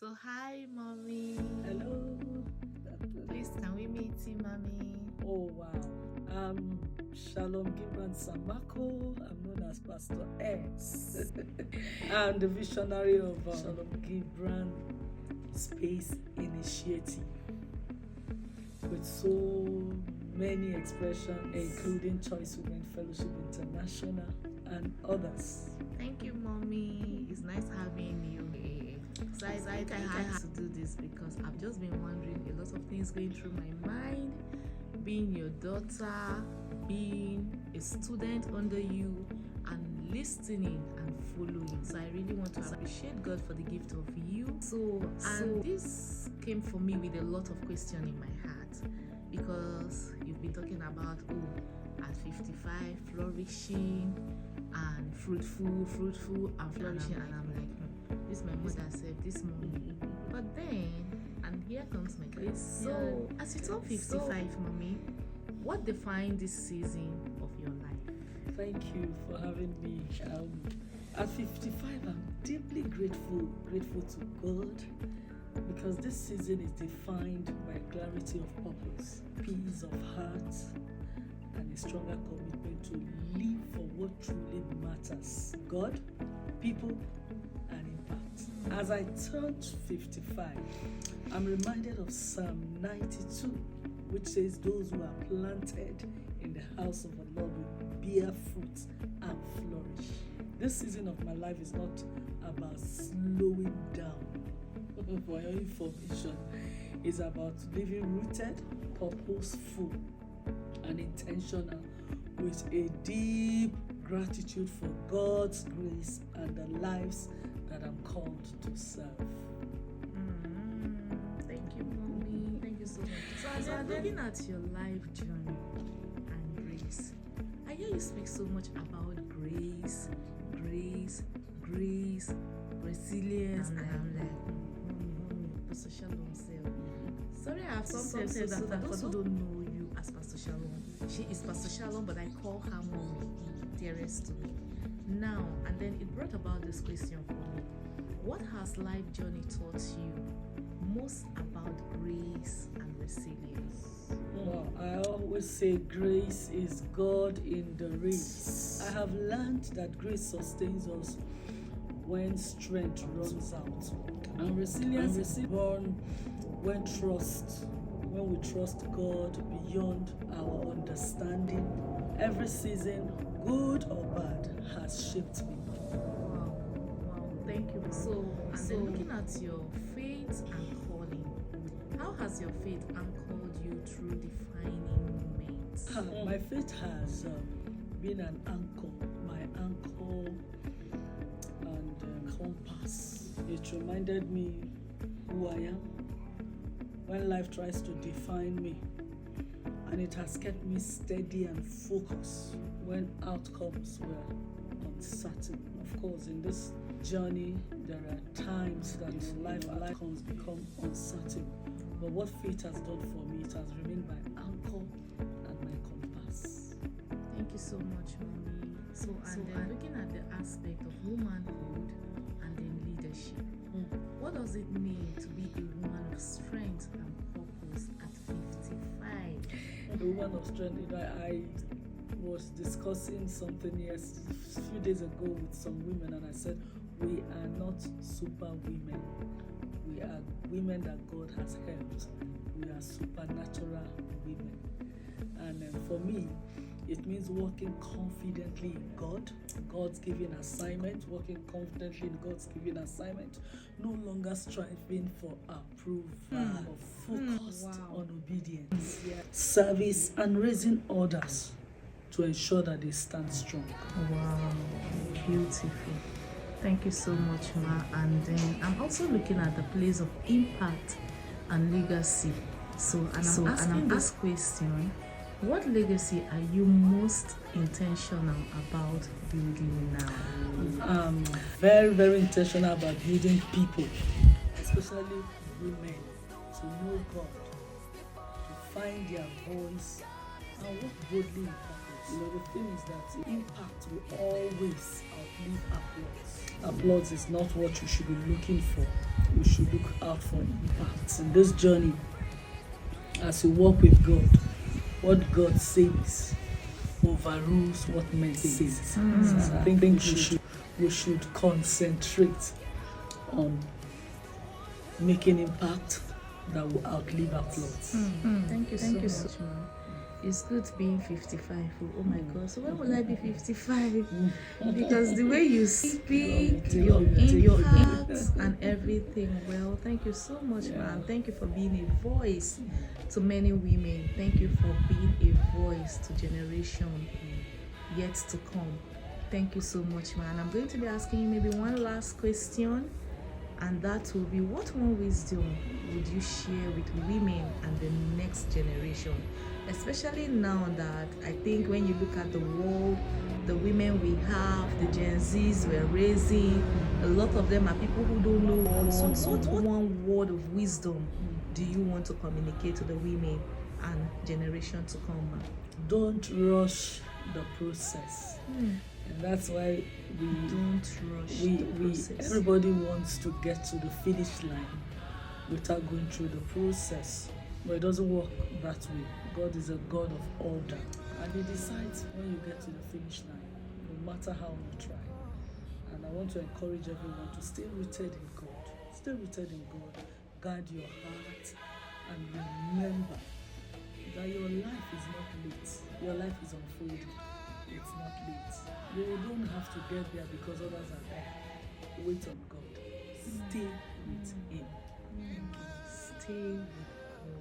So hi, mommy. Hello. Please, can we meet you, mommy? Oh wow. Shalom Gibran Samako. I'm known as Pastor X. I'm the visionary of Shalom Gibran Space Initiative, with so many expressions, including Choice Women Fellowship International and others. Thank you, mommy. It's nice having you. So I think I had to do this because I've just been wondering a lot of things going through my mind. Being your daughter, being a student under you, and listening and following. So I really want to appreciate God for the gift of you. And this came for me with a lot of questions in my heart, because you've been talking about at 55 flourishing and fruitful and flourishing, and I'm like, this my mother said, this mommy. But then, and here comes my question. So as you turn 55, mommy, what defined this season of your life? Thank you for having me. At 55, I'm deeply grateful to God, because this season is defined by clarity of purpose, peace of heart, and a stronger commitment to live for what truly matters: God, people, and impact. As I turned 55, I'm reminded of Psalm 92, which says, "Those who are planted in the house of the Lord will bear fruit and flourish." This season of my life is not about slowing down. For your information, it's about living rooted, purposeful, and intentional, with a deep gratitude for God's grace and the lives that I'm called to serve. Thank you, mommy. Thank you so much. So as I'm looking at your life journey and grace, I hear you speak so much about grace, resilience, and I'm like, Pastor Shalom self. Sorry, I have sometimes said that for those who don't know you as Pastor Shalom, she is Pastor Shalom, but I call her mommy, dearest to me. Now, and then it brought about this question for me. What has life journey taught you most about grace and resilience? Well, I always say grace is God in the race. I have learned that grace sustains us when strength runs out, and resilience is born when we trust God beyond our understanding. Every season, good or bad, has shaped me. Wow, thank you. So then looking at your faith and calling, how has your faith anchored you through defining moments? My faith has been an anchor, my anchor and compass. It reminded me who I am when life tries to define me, and it has kept me steady and focused when outcomes were uncertain. Of course, in this journey, there are times that life outcomes become uncertain. But what faith has done for me, it has remained my anchor and my compass. Thank you so much, mommy. So then looking at the aspect of womanhood and then leadership, what does it mean to be a woman of strength and purpose at 55? A woman of strength. I was discussing something a few days ago with some women, and I said, we are not super women. We are women that God has helped. We are supernatural women. And for me, it means walking confidently in God, God's given assignment, walking confidently in God's given assignment, no longer striving for approval, or focused on obedience, service, and raising others to ensure that they stand strong. Wow, beautiful. Thank you so much, Ma. And then I'm also looking at the place of impact and legacy. I'm asking this question: what legacy are you most intentional about building now? I'm very, very intentional about building people, especially women, to know God, to find their voice, and walk boldly in purpose. You know, the thing is that impact will always outlive applause. Applause is not what you should be looking for. You should look out for impact. In this journey, as you walk with God, what God says overrules what men say. So I think we should concentrate on making impact that will outlive applause. Thank you so much, ma'am. It's good being 55. Oh my God. So when will I be 55? Because the way you speak, your heart and everything. Well, thank you so much, ma'am. Thank you for being a voice to many women. Thank you for being a voice to generation yet to come. Thank you so much, ma'am. I'm going to be asking you maybe one last question, and that will be, what one wisdom would you share with women and the next generation? Especially now that I think when you look at the world, the women we have, the Gen Zs we're raising, a lot of them are people who don't know God. So what one word of wisdom do you want to communicate to the women and generation to come, ma'am? Don't rush the process. And that's why we Don't rush the process. everybody wants to get to the finish line without going through the process. But it doesn't work that way. God is a God of order. And He decides when you get to the finish line, no matter how you try. And I want to encourage everyone to stay rooted in God. Stay rooted in God. Guard your heart and remember that your life is not late. Your life is unfolding. It's not late. You don't have to get there because others are there. Wait on God. Stay with Him. Stay with God.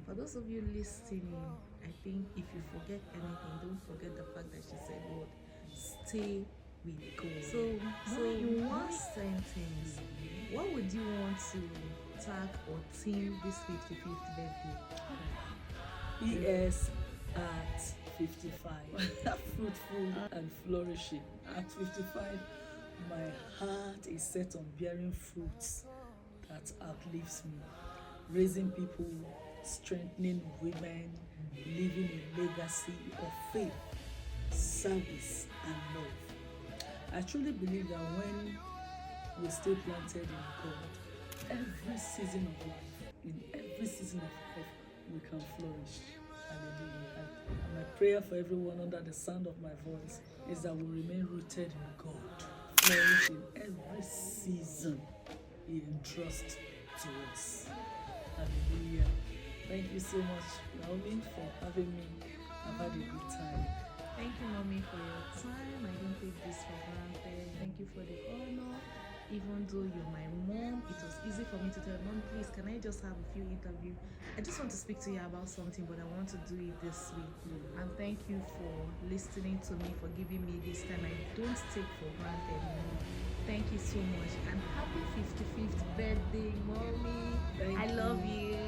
For those of you listening, I think if you forget anything, don't forget the fact that she said, "Lord, stay with God." So in one sentence, what would you want to tag or theme this 55th birthday? P.S. at 55, fruitful and flourishing. At 55, my heart is set on bearing fruits that outlives me, raising people, strengthening women, leaving a legacy of faith, service, and love. I truly believe that when we stay planted in God, every season of life, in every season of life, we can flourish. Hallelujah. And my prayer for everyone under the sound of my voice is that we remain rooted in God, flourish in every season He entrusts to us. Hallelujah. Thank you so much, Naomi, for having me. I've had a good time. Thank you, Mommy, for your time. I don't take this for granted. Thank you for the honor. Even though you're my mom, it was easy for me to tell Mom, please, can I just have a few interviews? I just want to speak to you about something, but I want to do it this week. And thank you for listening to me, for giving me this time. I don't take for granted, Mom. Thank you so much. And happy 55th birthday, Mommy. Thank I you. love you.